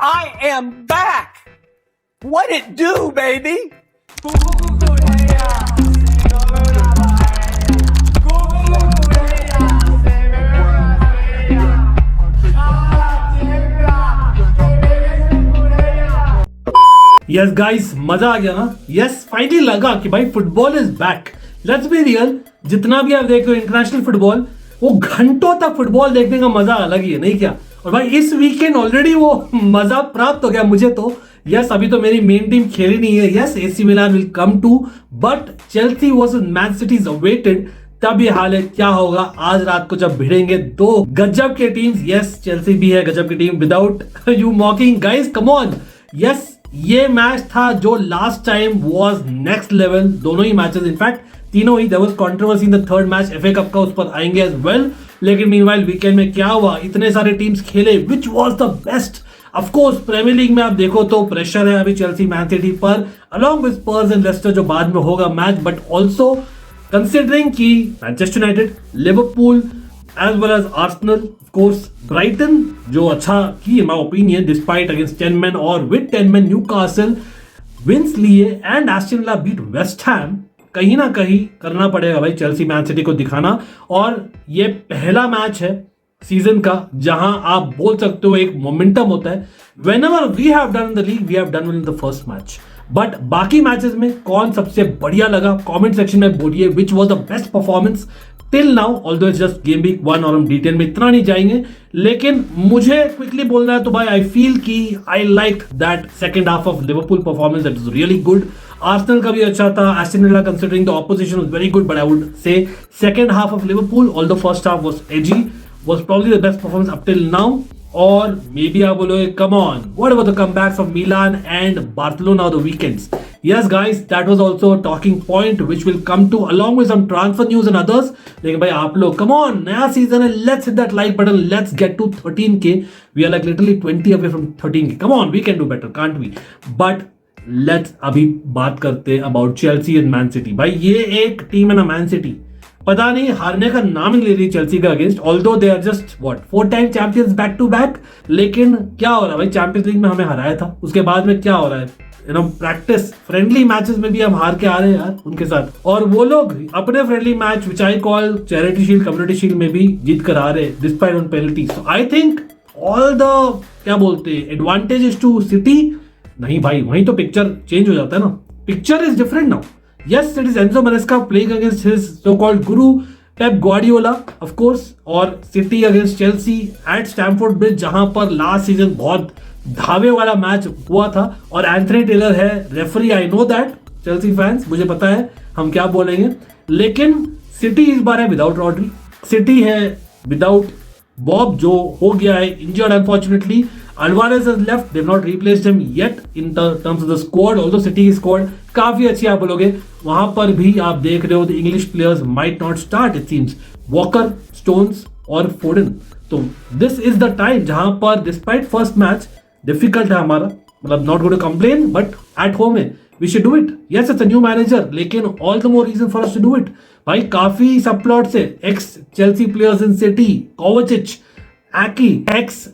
I am back. What it do, baby? Yes guys, मजा आ गया ना। यस, फाइनली लगा कि भाई football is back. Let's be real, जितना भी आप देख रहे हो इंटरनेशनल फुटबॉल, वो घंटों तक फुटबॉल देखने का मजा अलग ही है, नहीं क्या? और भाई इस वीकेंड ऑलरेडी वो मजा प्राप्त हो गया मुझे तो। यस, अभी तो मेरी मेन टीम खेली नहीं है। Yes, AC Milan will come to, but Chelsea versus Man City is awaited. तब ये हाल है, क्या होगा आज रात को जब भिड़ेंगे दो गजब के टीम्स। यस, चेल्सी भी है गजब की team, without you mocking guys, come on. Yes, ये मैच था जो last time was next level. दोनों ही मैचेस, इनफैक्ट तीनों ही, there was controversy in the third match FA Cup का, उस पर आएंगे एज वेल। लेकिन मीनवाइल वीकेंड में क्या हुआ, इतने सारे टीम्स खेले, which was the best? Of course Premier League में आप देखो तो प्रेशर है अभी चेल्सी मैन सिटी पर, along with Spurs and Leicester जो बाद में होगा मैच, बट ऑल्सो कंसिडरिंग कि Manchester United, Liverpool as well as Arsenal, of course, Brighton जो अच्छा की in my opinion despite against 10 men और with 10 men Newcastle wins लिए and Aston Villa beat West Ham। कहीं ना कहीं करना पड़ेगा भाई चेल्सी मैन सिटी को दिखाना। और ये पहला मैच है सीजन का जहां आप बोल सकते हो एक मोमेंटम होता है। whenever we have done in the league, we have done well in the first match, but बाकी मैचेस में कौन सबसे बढ़िया लगा कमेंट सेक्शन में बोलिए, which was the best performance till now, although it's just game week 1 और हम डिटेल में इतना नहीं जाएंगे। लेकिन मुझे क्विकली बोलना है तो भाई आई फील कि I like that second half of Liverpool performance, that is really good. Arsenal का भी अच्छा था, Aston villa considering the opposition was very good, but I would say second half of Liverpool, although first half was AG, was probably the best performance up till now. और may be आप बोलोगे come on, what about the comebacks of Milan and Barcelona on the weekends? Yes guys, that was also a talking point which will come to along with some transfer news and others. लेकिन भाई आप लोग come on, नया season है, let's hit that like button, let's get to 13k. We are like literally 20 away from 13k. Come on, we can do better, can't we? But let's अभी बात करते हैं about Chelsea and Man City. भाई ये एक team है ना man city, पता नहीं हारने का नाम ही नहीं ले रही चेल्सी का against, although they are just what 4 time champions back to back. लेकिन क्या हो रहा है भाई, चैंपियंस लीग में हमें हराया था, उसके बाद में क्या हो रहा है, प्रैक्टिस फ्रेंडली मैचेस में भी हम हार के आ रहे हैं यार उनके साथ। और वो लोग अपने friendly match which I call charity shield, community shield में भी जीत कर आ रहे हैं despite on penalty. So I think all the क्या बोलते हैं एडवांटेज इज टू सिटी। नहीं भाई, वहीं तो पिक्चर चेंज हो जाता है ना, picture is different now. Yes, it is Enzo Maresca playing against his so-called guru Pep Guardiola, of course, और City against Chelsea at Stamford Bridge, जहां पर लास्ट सीजन बहुत धावे वाला मैच हुआ था। और एंथनी टेलर है referee, I know that Chelsea fans, मुझे पता है हम क्या बोलेंगे। लेकिन सिटी इस बार है विदाउट रॉड्री, सिटी है विदाउट बॉब जो हो गया है injured unfortunately. Alvarez has left, they've not replaced him yet in terms of the squad, although City की squad काफी अच्छी आप बोलोगे, वहां पर भी आप देख रहे हो the English players might not start it seems, Walker, Stones और Foden। तो this is the time जहां पर despite first match difficult है हमारा, मतलब not going to complain, but at home है, we should do it। Yes, it's a new manager, लेकिन all the more reason for us to do it। भाई काफी सब प्लॉट से ex Chelsea players in City, Kovacic, Aki, ex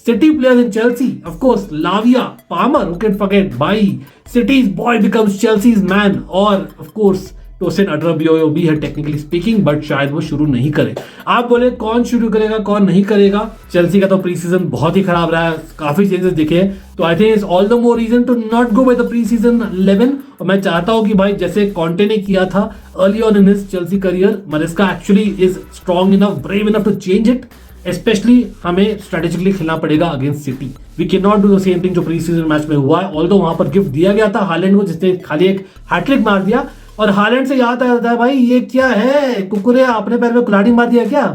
City players in Chelsea, of course, Lavia, Palmer, who can forget? Bhai, City's boy becomes Chelsea's man, और of course, टोसिन अडरबियो भी है technically speaking, but शायद वो शुरू नहीं करे। आप बोले कौन शुरू करेगा कौन नहीं करेगा? चेल्सी का तो प्री सीजन बहुत ही खराब रहा है, काफी चेंजेस दिखे, तो I think it's all the more reason to not go by the pre season 11। और मैं चाहता हूं कि भाई जैसे कॉन्टे ने किया था early on in his Chelsea career, Maresca actually is strong enough, brave enough to change it. Especially हमें स्ट्रेटेजिकली खेलना पड़ेगा against City. We can not do the same thing जो प्री सीजन मैच में हुआ है, ऑल्दो वहां पर gift दिया गया था हालैंड को, जिसने खाली एक हैट्रिक मार दिया। और हालैंड से याद आ जाता है भाई ये क्या है, कुकुरिया अपने पैर में कुल्हाड़ी मार दिया क्या?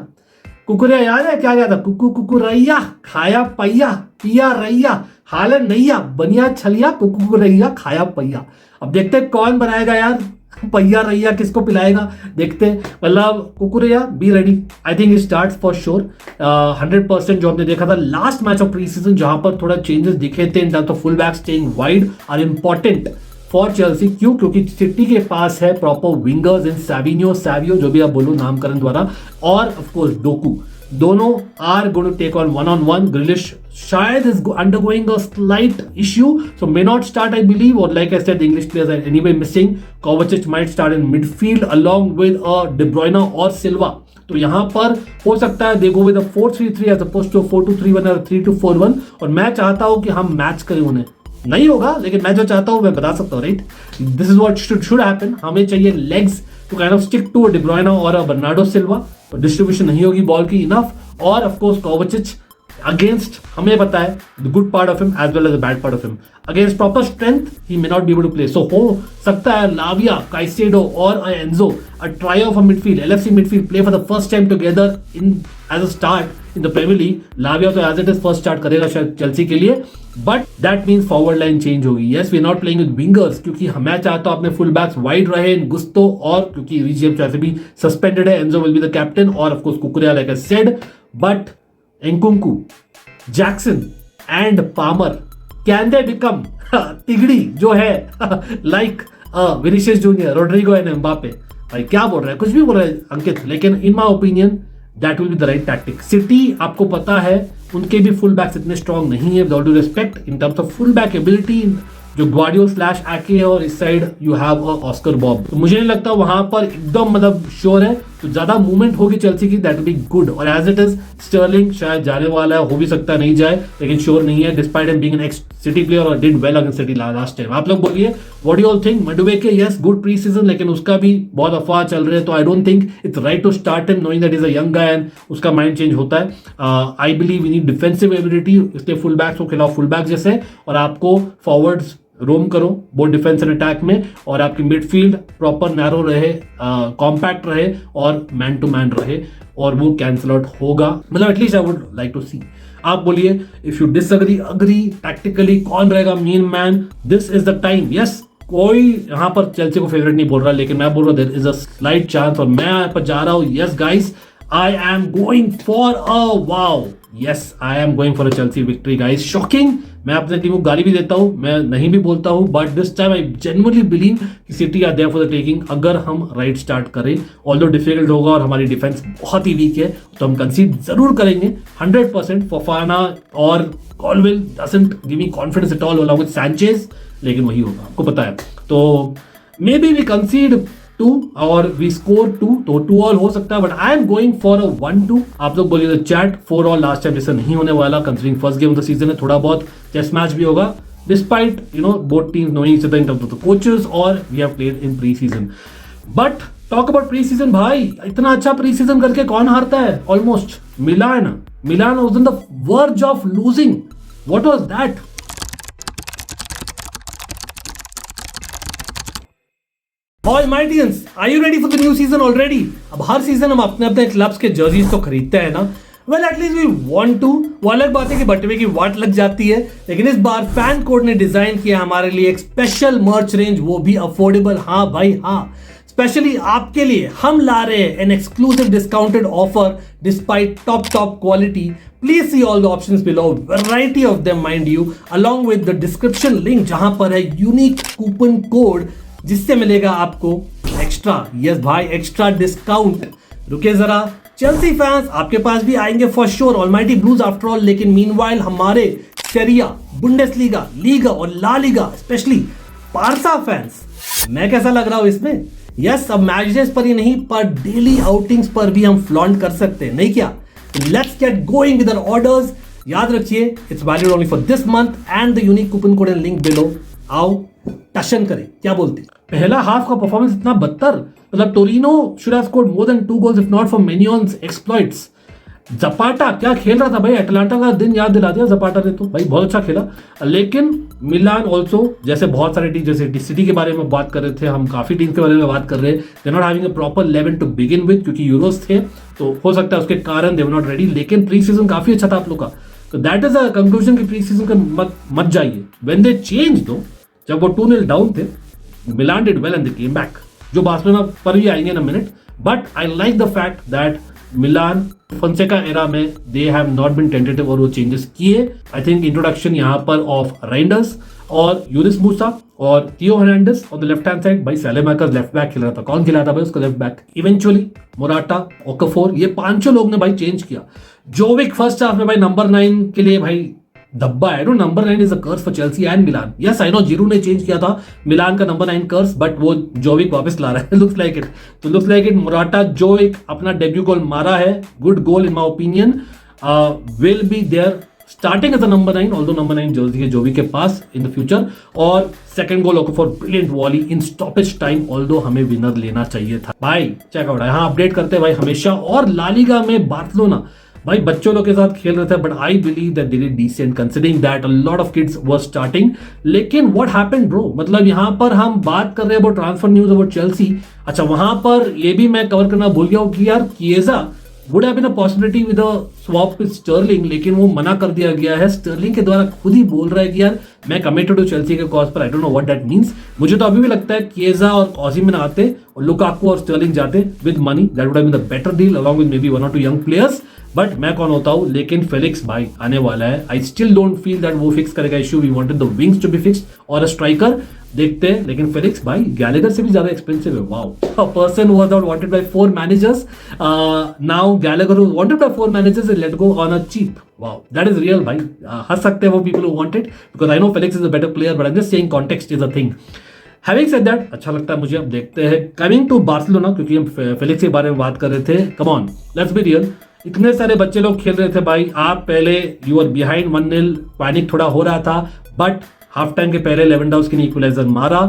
कुकुरिया याद है क्या था? कुकु कुकुरैया खाया पैया पिया रैया, हालैंड नैया बनिया छलिया कुकुरैया खाया पैया। अब देखते हैं कौन बनाएगा यार पैया रैया, किसको पिलाएगा देखते। मतलब Cucurella be ready, I think it starts for sure 100%। जो हमने देखा था last match of pre season जहां पर थोड़ा चेंजेस दिखे थे in terms of full back staying wide are important for Chelsea. क्यों? क्योंकि सिटी के पास है प्रॉपर विंगर्स इन सैवियो जो भी आप बोलो नामकरण द्वारा, और ऑफ कोर्स डोकू। दोनों are going to take on one. Grealish शायद is undergoing a slight issue, so may not start, I believe. Or like I said, the English players are anyway missing. Kovacic might start in midfield along with De Bruyne or Silva. तो यहाँ पर हो सकता है they go with a 4-3-3 as opposed to a 4-2-3-1 और 3-2-4-1. और मैं चाहता हूँ कि हम मैच करें उन्हें. नहीं होगा, लेकिन मैं जो चाहता हूँ मैं बता सकता हूँ, right? This is what should happen. हमें चाहिए legs to kind of stick to de Bruyne और बर्नार्डो सिल्वा. डिस्ट्रीब्यूशन नहीं होगी बॉल की इनफ. और ऑफ कोर्स कोवाचिच अगेंस्ट, हमें पता है the good part of him as well as the bad part of him. Against proper strength he may not be able to play. So हो सकता है लाविया, काइसेडो और Enzo, a trio of a midfield, LFC midfield play for the first time together in as a start in the Premier League. Lavia तो as it is first start करेगा शायद Chelsea के लिए, but that means forward line change होगी. Yes, we are not playing with wingers, क्योंकि मैं चाहता हूं अपने फुल बैक्स वाइड रहे, गुस्तो, और क्योंकि रीजियम वैसे भी सस्पेंडेड है, Enzo will be the captain, और of course Cucurella like I said. But Nkunku, Jackson and Palmer, can they become तिगड़ी जो है like Vinicius Junior, Rodrigo and Mbappe? भाई क्या बोल रहा है, कुछ भी बोल रहा है अंकित, लेकिन इन my opinion that will be the right tactic. City आपको पता है उनके भी फुल बैक्स इतने स्ट्रॉन्ग नहीं है, with all do respect, in terms of full back ability. जो ग्वार्डियोल स्लैश आके है, और इस side you have Oscar Bob. तो मुझे नहीं लगता वहां पर एकदम मतलब श्योर है, तो ज्यादा मूवमेंट होगी चेल्सी की, दैट विल बी गुड. और एज इट इज स्टर्लिंग शायद जाने वाला है, हो भी सकता है नहीं जाए, लेकिन श्योर नहीं है, despite him being an ex City player और did well against City last time. आप लोग बोलिए what do you all think? Madueke, yes good pre season, लेकिन उसका भी बहुत अफवाह चल रहे हैं, तो I don't think it's right to start him knowing that is a young guy and उसका माइंड चेंज होता है. I believe we need defensive ability, इसलिए फुल बैक्स को खिलाओ फुल बैक जैसे, और आपको फॉरवर्ड्स रोम करो बोथ डिफेंस एंड अटैक में, और आपकी मिडफील्ड प्रॉपर नैरो रहे, कॉम्पैक्ट रहे, और मैन टू मैन रहे, और वो कैंसल आउट होगा. मतलब at least I would like to see. आप बोलिए if you disagree, agree, tactically कौन रहेगा main man? This is the time. Yes, कोई यहाँ पर चेल्सी को फेवरेट नहीं बोल रहा, लेकिन मैं बोल रहा हूँ there is a slight chance, और मैं यहाँ पर जा रहा हूँ. Yes guys, I am going for a wow. Yes, I am going for a Chelsea victory, guys. Shocking. मैं अपने टीम को गाली भी देता हूँ, मैं नहीं भी बोलता हूँ, but this time I genuinely believe कि City are there for the taking. अगर हम राइट स्टार्ट करें, ऑल्दो डिफिकल्ट होगा और हमारी डिफेंस बहुत ही वीक है, तो हम कंसीड जरूर करेंगे 100%. फोफाना और कॉलविल doesn't give me confidence at all along with Sanchez, लेकिन वही होगा, आपको पता है. तो मे बी वी कंसीड 2 और वी स्कोर 2, तो 2-all हो सकता है, but I am going for a 1-2. आप लोग बोलिए the chat 4-all last time जैसे नहीं होने वाला, considering first game of the season है, थोड़ा बहुत टेस्ट मैच भी होगा, despite both teams knowing each other in terms of the coaches, और we have played in pre season. But talk about pre season, भाई इतना अच्छा प्री सीजन करके कौन हारता है? Almost Milan was on the verge of losing. What was that? Almightians, are you ready for the new season already? अब हर season हम अपने अपने क्लब्स के जर्सीज तो खरीदते हैं ना. Well, at least we want to. वो अलग बात है कि बटवे की वाट लग जाती है, लेकिन इस बार फैन कोड ने डिजाइन किया हमारे लिए एक स्पेशल मर्च रेंज, वो भी अफोर्डेबल. हाँ भाई हाँ, स्पेशली आपके लिए हम ला रहे हैं an exclusive discounted offer despite top quality. Please see all the options below, variety of them mind you, along with the description link जहां पर है यूनिक कूपन कोड जिससे मिलेगा आपको एक्स्ट्रा, यस भाई, एक्स्ट्रा डिस्काउंट. रुके जरा, चेल्सी फैंस आपके पास भी आएंगे for sure, almighty blues after all, लेकिन मीनवाइल हमारे सेरिया, बुंडेसलीगा, लीगा और La Liga, especially Barca fans, मैं कैसा लग रहा हूं इसमें? यस, अब मैच डेज पर ही नहीं, पर डेली आउटिंग्स पर भी हम फ्लॉन्ट कर सकते हैं, नहीं क्या? Let's get going with our orders. याद रखिए, it's valid only for this month and the unique coupon code and link below. आओ टशन करें, क्या बोलते? पहला हाफ का परफॉर्मेंस इतना बदतर, मतलब Torino should have scored more than 2 goals if not for Maignan's exploits. Zapata क्या खेल रहा था भाई, अटलांटा का दिन याद दिला दिया जपाटा ने, तो भाई बहुत अच्छा खेला. लेकिन मिलान ऑल्सो, जैसे बहुत सारे टीम, जैसे सिटी के बारे में बात कर रहे थे हम, काफी टीम के बारे में बात कर रहे हैं, they not having a proper 11 to begin with, क्योंकि यूरोस थे, तो हो सकता है उसके कारण दे वर नॉट रेडी. लेकिन प्री सीजन काफी अच्छा था आप लोग का, तो दैट इज अ कंक्लूजन कि प्री सीजन का मत जाइए. व्हेन दे चेंज, दो जब वो 2-0 डाउन थे, Milan did well and they came back, जो बार्सिलोना पर भी आएंगे in a minute. But I like the fact that Milan Fonseca era में they have not been tentative और वो चेंजेस किए. आई थिंक इंट्रोडक्शन यहाँ पर ऑफ राइंडर्स और यूनिस मूसा और थियो Hernandez on the left hand side, भाई सैलेमाकर्स लेफ्ट बैक खेल रहा था, कौन खिला था भाई उसका लेफ्ट बैक, इवेंचुअली मोराटा, ओकाफोर, ये पांचों लोग ने भाई चेंज किया। जोविक फर्स्ट हाफ में भाई नंबर 9 के लिए भाई धब्बा है, no number 9 is a curse for Chelsea and Milan. Yes I know Giroud ने चेंज किया था मिलान का नंबर 9 कर्स, बट वो जोविक वापस ला रहा है, लुक्स लाइक इट। तो looks like it Morata Jovic अपना डेब्यू गोल मारा है, good goal in my opinion, will be there starting as a number 9, although number 9 jersey है जोविक के पास इन द फ्यूचर। और second goal Okafor brilliant volley in stoppage time, although हमें winner लेना चाहिए था भाई। चेकआउट है, हाँ अपडेट करते हैं भाई हमेशा। और लालिगा में बार्सिलोना भाई बच्चों लोग के साथ खेल रहे थे, but I believe that they did decent considering that a lot of kids were starting. लेकिन व्हाट हैपेंड ब्रो, मतलब यहाँ पर हम बात कर रहे हैं about transfer news about Chelsea. अच्छा वहां पर ये भी मैं कवर करना भूल गया हूँ कि यार Chiesa would have been a possibility with a swap with Sterling, लेकिन वो मना कर दिया गया है। स्टर्लिंग के द्वारा खुद ही बोल रहा है कि यार मैं कमिटेड टू चेल्सी के कॉज पर, आई don't know what that means. मुझे तो अभी भी लगता है किएजा और ओसिमेन आते और लुकाकू और स्टर्लिंग जाते with money, that would have been the better deal along with maybe 1 or 2 young players. But मैं कौन होता हूं, लेकिन फेलिक्स भाई आने वाला है। I still don't feel that वो फिक्स करेगा issue, we wanted the wings to be fixed और अ स्ट्राइकर, देखते हैं। लेकिन फेलिक्स भाई गैलेगर से भी ज्यादा एक्सपेंसिव है, wow. A person was not wanted by 4 managers, now Gallagher wanted by 4 managers and let go on a cheap, wow that is real भाई। हंस सकते हैं वो people who wanted, because I know Felix is a better player, but I am just saying context is a thing. Having said that, अच्छा लगता है मुझे। अब देखते हैं कमिंग टू बार्सिलोना, क्योंकि हम फेलिक्स के बारे में बात कर रहे थे। Come on let's be real, इतने सारे बच्चे लोग खेल रहे थे भाई, आप पहले यू आर बिहाइंड 1-0, पैनिक थोड़ा हो रहा था, बट हाफ टाइम के पहले लेवेंडोव्स्की ने इक्वलाइजर मारा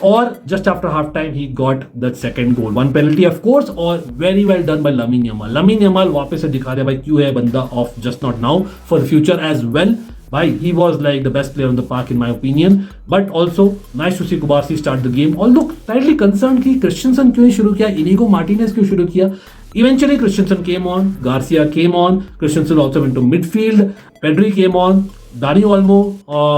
और जस्ट आफ्टर हाफ टाइम ही got the second goal, 1 penalty of course, और very well done by Lamine Yamal. Lamine Yamal वापस से दिखा रहे भाई क्यों है बंदा of just not now, for the future as well भाई। he was like the best player on the park in my opinion, but also nice to see Kubarsi start the game, although slightly concerned कि Christiansen क्यों शुरू किया, Inigo Martinez क्यों शुरू किया। Eventually Christensen came on, Garcia came on, Christensen also went to midfield, Pedri came on, Dani Olmo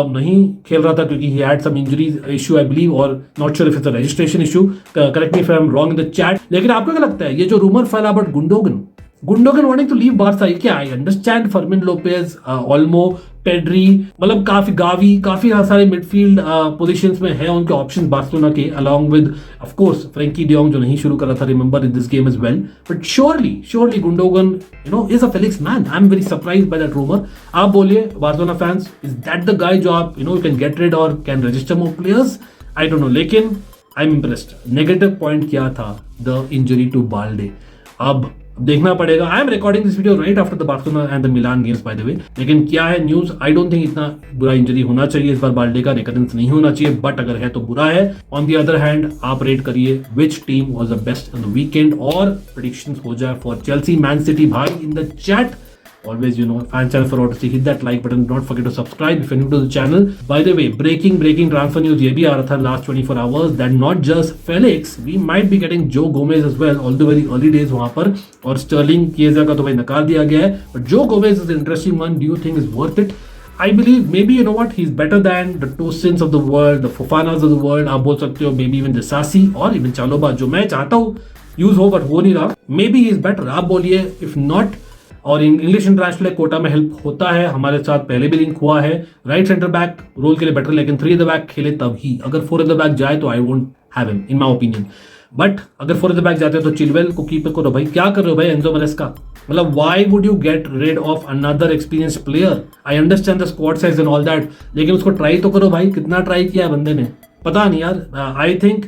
नहीं खेल रहा था क्योंकि he had some injury issue I believe, or not sure if it's a registration issue, correct me if I'm wrong in the chat। लेकिन आपको क्या लगता है ये जो रूमर फैला about Gundogan wanting to leave Barca, क्या I understand Fermin Lopez, Olmo, Pedri, मतलब काफी सारे मिडफील्ड पोजीशंस में है उनके ऑप्शंस बार्सिलोना के, along with of course Frenkie de Jong जो नहीं शुरू कर रहा था, remember in this game as well, but surely Gundogan you know is a Felix man. I am very surprised by that rumour. आप बोलिए Barcelona fans, is that the गाय जो आप यू कैन गेट रेड और can register more players, I don't know, लेकिन I am impressed. Negative point क्या था, the injury to Balde. अब देखना पड़ेगा। I am recording this video right after the Barcelona and the Milan games by the way, लेकिन क्या है news, I don't think इतना बुरा इंजरी होना चाहिए इस बार, बाल्डे का रिकरेंस नहीं होना चाहिए, बट अगर है तो बुरा है। ऑन द अदर हैंड आप रेट करिए which team was the best in the weekend, और प्रेडिक्शंस हो जाए फॉर चेल्सी मैन सिटी भाई in the chat. Always, fan channel for Odyssey, hit that like button, don't forget to subscribe if you're new to the channel. By the way, breaking transfer news ये भी आ रहा था last 24 hours, that not just Felix, we might be getting Joe Gomez as well, although very early days वहाँ पर, और Sterling Chiesa का तो भाई नकार दिया गया है, but Joe Gomez is an interesting one. Do you think is worth it? I believe maybe you know what, he's better than the Tosins of the world, the Fofanas of the world, आप बोल सकते हो, maybe even the Sassi और even Chalobah, जो मैं चाहता हूँ use हो बट हो नहीं रहा, maybe he is better, आप बोलिए। if not, और इंग्लिश इंटरनेशनल कोटा में हेल्प होता है, हमारे साथ पहले भी लिंक हुआ है, राइट सेंटर बैक रोल के लिए बेटर, लेकिन 3 एट द बैक खेले तब ही, अगर 4 एट द बैक जाए तो I won't have him in my opinion, but अगर 4 एट द बैक जाते हैं तो चिलवेल को कीप करो भाई। क्या कर रहे हो भाई एंजो मरेस्का, मतलब why would you get rid of another experienced player. I understand the squad size and all that, लेकिन उसको ट्राई तो करो भाई, कितना ट्राई किया है बंदे ने पता नहीं यार। I think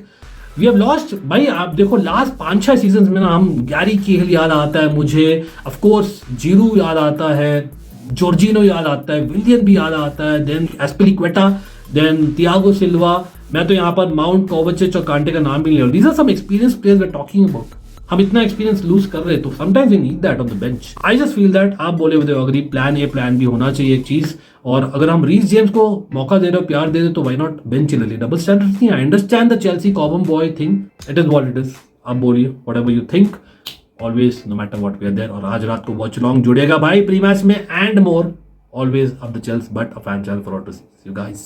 we have lost भाई। आप देखो लास्ट 5-6 सीजन में ना, हम गैरी केहल याद आता है मुझे, ऑफ कोर्स जीरू याद आता है, जॉर्जिनो याद आता है, विलियन भी याद आता है, देन एस्पिलिक्वेटा, देन थियागो सिल्वा, मैं तो यहाँ पर माउंट कोवाचिच और कांटे का नाम भी ले रहा हूँ। These are some experience players we are talking about. हम इतना एक्सपीरियंस लूज कर रहे हैं तो sometimes you need that on the bench. I just feel that आप बोले हुए agree, plan A plan B होना चाहिए एक चीज, और अगर हम रीस जेम्स को मौका दे रहे हो, प्यार दे रहे हो, तो व्हाई नॉट बेंच ले लिए। डबल स्टैंडर्ड नहीं, I understand the Chelsea Cobham boy thing, it is what it is. आप बोलिए whatever you think, always no matter what we are there. और आज रात को वॉच लॉन्ग जुड़ेगा भाई प्री मैच में and more, always of the Chels but a fan channel for auto. You guys.